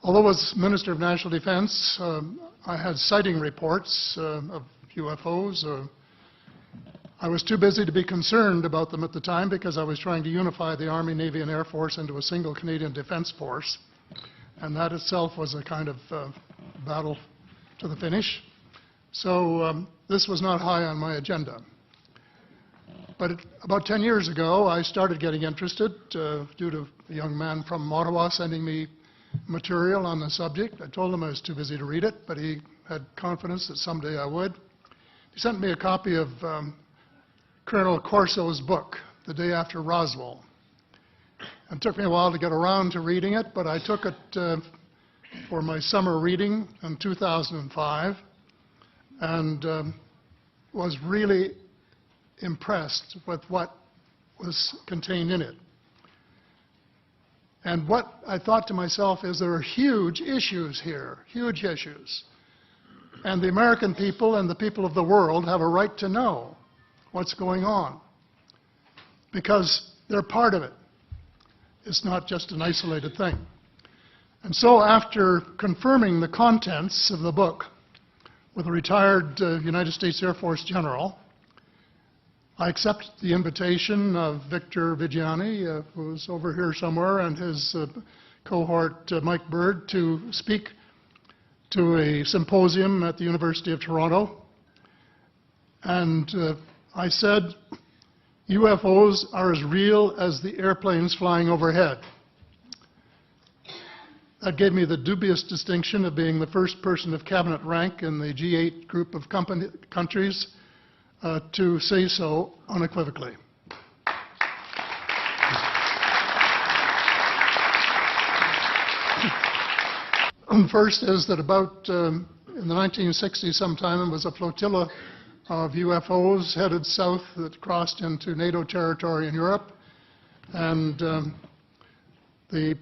Although as Minister of National Defense, I had sighting reports of UFOs. I was too busy to be concerned about them at the time because I was trying to unify the Army, Navy, and Air Force into a single Canadian Defence Force. And that itself was a kind of battle to the finish. So this was not high on my agenda. But about 10 years ago, I started getting interested due to a young man from Ottawa sending me material on the subject. I told him I was too busy to read it, but he had confidence that someday I would. He sent me a copy of Colonel Corso's book, The Day After Roswell. It took me a while to get around to reading it, but I took it for my summer reading in 2005 and was really impressed with what was contained in it. And what I thought to myself is there are huge issues here, huge issues. And the American people and the people of the world have a right to know what's going on because they're part of it. It's not just an isolated thing. And so after confirming the contents of the book with a retired United States Air Force general, I accepted the invitation of Victor Vigiani, who's over here somewhere, and his cohort, Mike Bird, to speak to a symposium at the University of Toronto. And I said, UFOs are as real as the airplanes flying overhead. That gave me the dubious distinction of being the first person of cabinet rank in the G8 group of countries to say so unequivocally. First is that about in the 1960s sometime, it was a flotilla of UFOs headed south that crossed into NATO territory in Europe. And the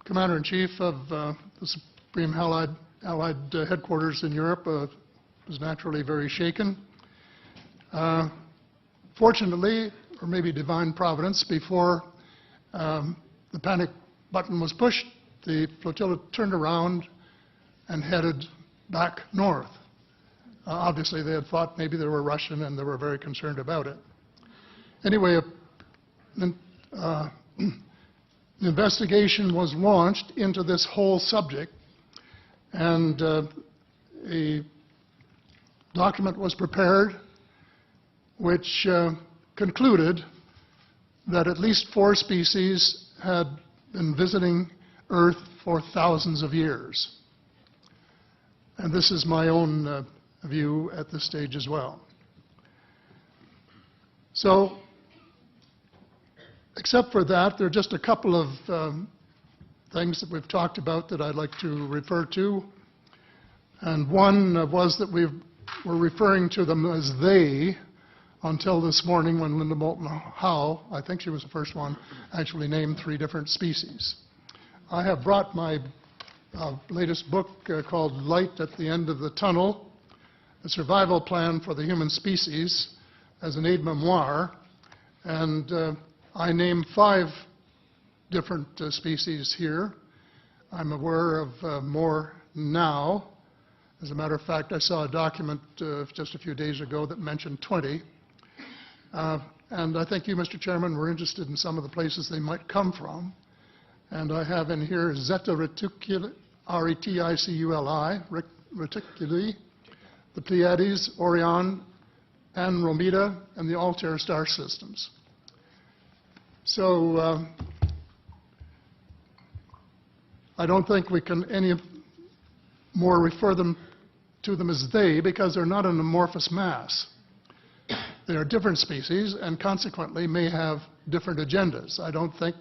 Commander-in-Chief of the Supreme Allied Headquarters in Europe was naturally very shaken. Fortunately, or maybe divine providence, before the panic button was pushed, the flotilla turned around and headed back north. Obviously, they had thought maybe they were Russian and they were very concerned about it. Anyway, an investigation was launched into this whole subject, and a document was prepared which concluded that at least 4 species had been visiting Earth for thousands of years. And this is my own view at this stage as well. So, except for that, there are just a couple of things that we've talked about that I'd like to refer to. And one was that we were referring to them as they until this morning when Linda Moulton Howe, I think she was the first one, actually named 3 different species. I have brought my latest book called Light at the End of the Tunnel, A Survival Plan for the Human Species, as an aide-memoire, and I name 5 different species here. I'm aware of more now. As a matter of fact, I saw a document just a few days ago that mentioned 20. And I think you, Mr. Chairman, were interested in some of the places they might come from. And I have in here Zeta reticuli, R-E-T-I-C-U-L-I, reticuli, the Pleiades, Orion, Andromeda, and the Altair star systems. So I don't think we can any more refer to them as they, because they're not an amorphous mass. They are different species and consequently may have different agendas. I don't think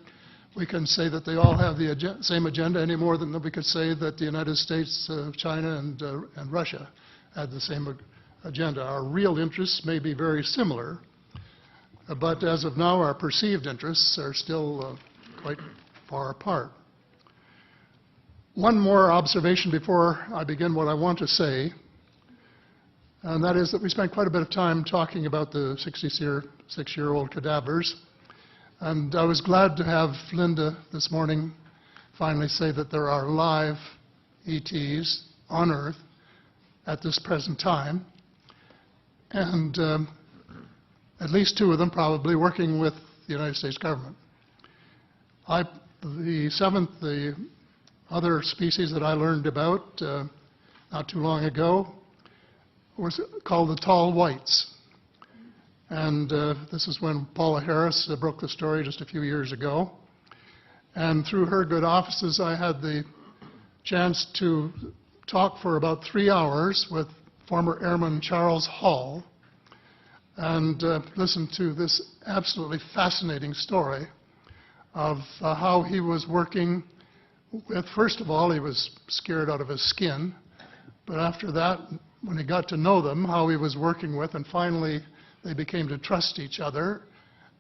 we can say that they all have the same agenda any more than we could say that the United States, China, and Russia had the same agenda. Our real interests may be very similar, but as of now, our perceived interests are still quite far apart. One more observation before I begin what I want to say, and that is that we spent quite a bit of time talking about the 66-year-old cadavers. And I was glad to have Linda this morning finally say that there are live ETs on Earth at this present time, and at least 2 of them probably working with the United States government. The other species that I learned about not too long ago was called the tall whites. And this is when Paula Harris broke the story just a few years ago. And through her good offices, I had the chance to talk for about 3 hours with former Airman Charles Hall and listen to this absolutely fascinating story of how he was working with, first of all, he was scared out of his skin, but after that, when he got to know them, how he was working with, and finally they became to trust each other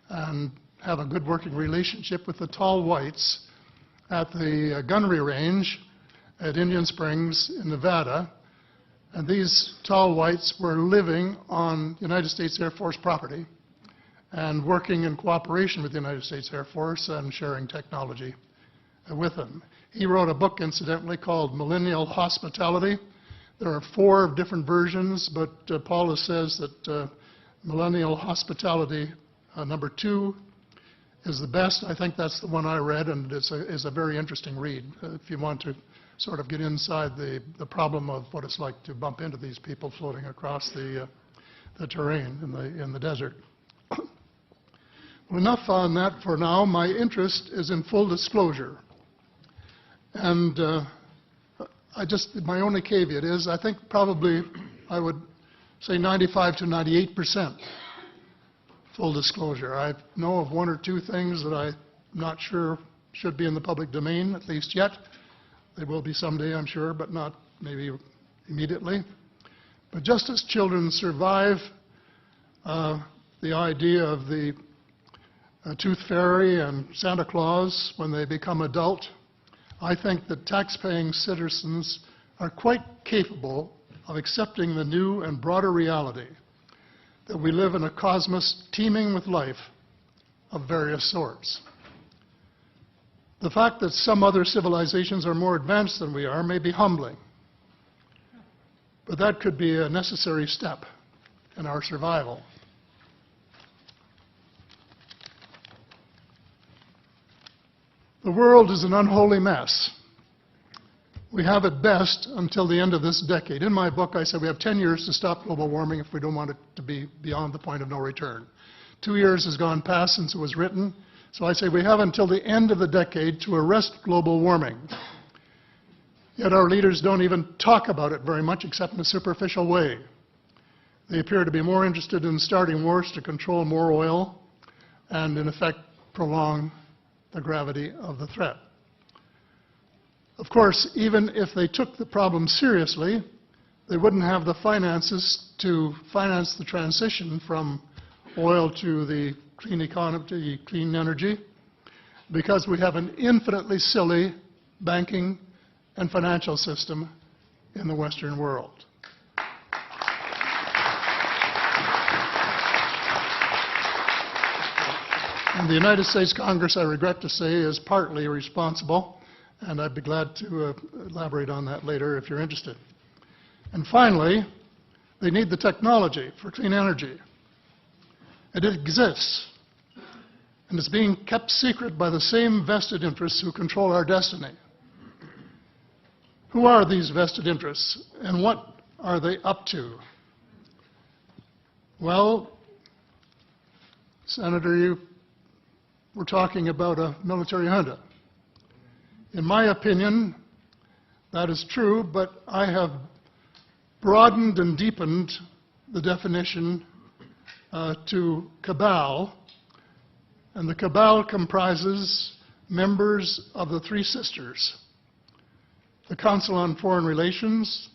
and have a good working relationship with the tall whites at the gunnery range at Indian Springs in Nevada. And these tall whites were living on United States Air Force property and working in cooperation with the United States Air Force and sharing technology with them. He wrote a book, incidentally, called Millennial Hospitality. There are 4 different versions, but Paula says that Millennial Hospitality number 2 is the best. I think that's the one I read, and it's a very interesting read if you want to sort of get inside the problem of what it's like to bump into these people floating across the terrain in the desert. Well, enough on that for now. My interest is in full disclosure. And my only caveat is I think probably I would say 95 to 98% full disclosure. I know of 1 or 2 things that I'm not sure should be in the public domain, at least yet. They will be someday, I'm sure, but not maybe immediately. But just as children survive the idea of the Tooth Fairy and Santa Claus when they become adult, I think that tax-paying citizens are quite capable of accepting the new and broader reality that we live in a cosmos teeming with life of various sorts. The fact that some other civilizations are more advanced than we are may be humbling, but that could be a necessary step in our survival. The world is an unholy mess. We have it best until the end of this decade. In my book, I said we have 10 years to stop global warming if we don't want it to be beyond the point of no return. 2 years has gone past since it was written, so I say we have until the end of the decade to arrest global warming. Yet our leaders don't even talk about it very much except in a superficial way. They appear to be more interested in starting wars to control more oil and, in effect, prolong the gravity of the threat. Of course, even if they took the problem seriously, they wouldn't have the finances to finance the transition from oil to the clean economy, to clean energy, because we have an infinitely silly banking and financial system in the Western world. And the United States Congress, I regret to say, is partly responsible, and I'd be glad to elaborate on that later if you're interested. And finally, they need the technology for clean energy. And it exists, and it's being kept secret by the same vested interests who control our destiny. Who are these vested interests, and what are they up to? Well, Senator, you were talking about a military junta. In my opinion, that is true, but I have broadened and deepened the definition to cabal, and the cabal comprises members of the Three Sisters: the Council on Foreign Relations,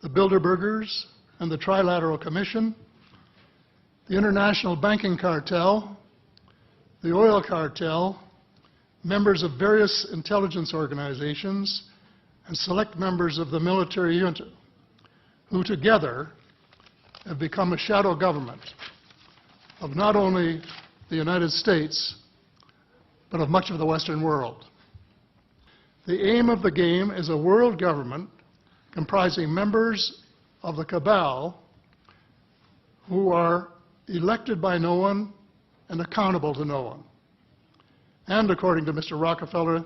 the Bilderbergers, and the Trilateral Commission, the International Banking Cartel, the Oil Cartel, members of various intelligence organizations, and select members of the military junta, who together have become a shadow government of not only the United States, but of much of the Western world. The aim of the game is a world government comprising members of the cabal who are elected by no one and accountable to no one. And according to Mr. Rockefeller,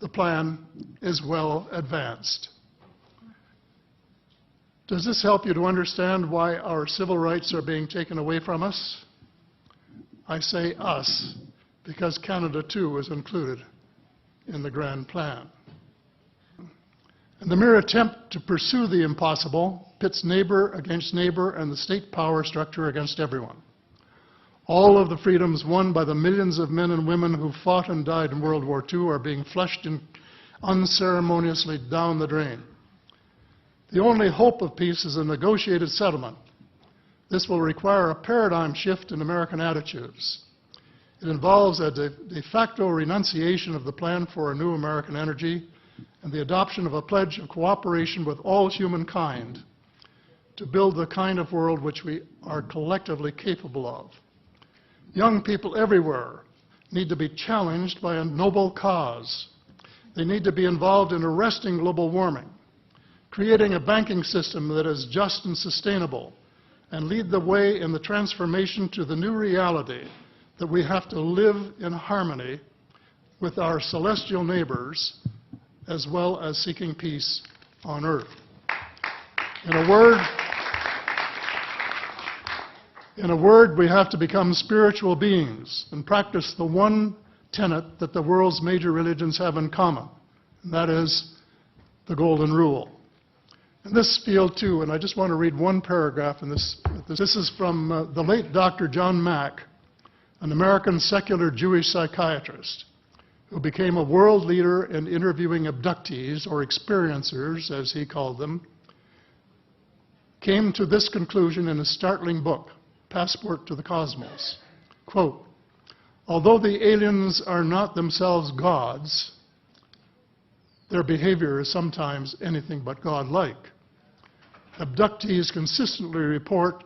the plan is well advanced. Does this help you to understand why our civil rights are being taken away from us? I say us, because Canada too is included in the grand plan. And the mere attempt to pursue the impossible pits neighbor against neighbor and the state power structure against everyone. All of the freedoms won by the millions of men and women who fought and died in World War II are being flushed unceremoniously down the drain. The only hope of peace is a negotiated settlement. This will require a paradigm shift in American attitudes. It involves a de facto renunciation of the plan for a new American energy and the adoption of a pledge of cooperation with all humankind to build the kind of world which we are collectively capable of. Young people everywhere need to be challenged by a noble cause. They need to be involved in arresting global warming, creating a banking system that is just and sustainable, and lead the way in the transformation to the new reality that we have to live in harmony with our celestial neighbors, as well as seeking peace on earth. In a word, we have to become spiritual beings and practice the one tenet that the world's major religions have in common, and that is the Golden Rule. In this field, too, and I just want to read one paragraph in this. This is from the late Dr. John Mack, an American secular Jewish psychiatrist who became a world leader in interviewing abductees, or experiencers, as he called them, came to this conclusion in a startling book, Passport to the Cosmos. Quote, although the aliens are not themselves gods, their behavior is sometimes anything but godlike. Abductees consistently report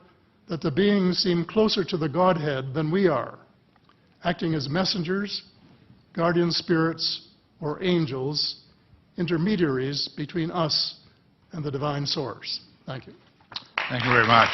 that the beings seem closer to the Godhead than we are, acting as messengers, guardian spirits, or angels, intermediaries between us and the divine source. Thank you. Thank you very much.